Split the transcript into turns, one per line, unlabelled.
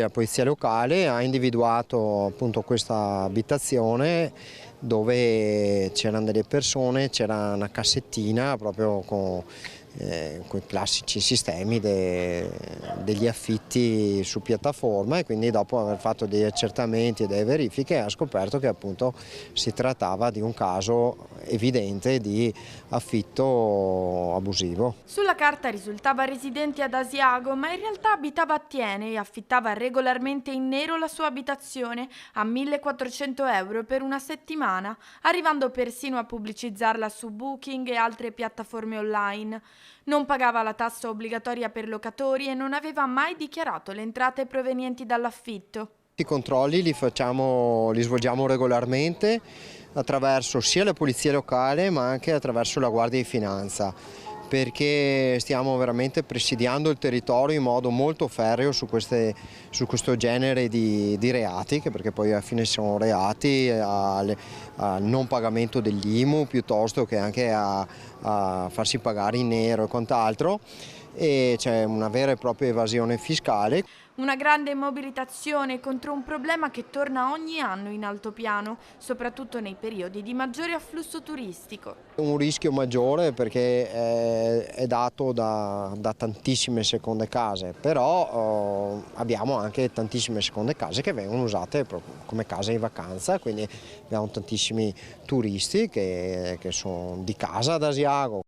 La polizia locale ha individuato appunto questa abitazione dove c'erano delle persone, c'era una cassettina proprio con quei classici sistemi degli affitti su piattaforma, e quindi dopo aver fatto degli accertamenti e delle verifiche ha scoperto che appunto si trattava di un caso evidente di affitto abusivo.
Sulla carta risultava residente ad Asiago, ma in realtà abitava a Thiene e affittava regolarmente in nero la sua abitazione a 1.400 euro per una settimana, arrivando persino a pubblicizzarla su Booking e altre piattaforme online. Non pagava la tassa obbligatoria per locatori e non aveva mai dichiarato le entrate provenienti dall'affitto.
I controlli li svolgiamo regolarmente attraverso sia la polizia locale ma anche attraverso la Guardia di Finanza, perché stiamo veramente presidiando il territorio in modo molto ferreo su questo genere di reati, che perché poi alla fine sono reati al non pagamento degli IMU piuttosto che anche a farsi pagare in nero e quant'altro, e c'è una vera e propria evasione fiscale.
Una grande mobilitazione contro un problema che torna ogni anno in altopiano, soprattutto nei periodi di maggiore afflusso turistico.
Un rischio maggiore perché è dato da tantissime seconde case, però abbiamo anche tantissime seconde case che vengono usate proprio come case di vacanza, quindi abbiamo tantissimi turisti che sono di casa ad Asiago,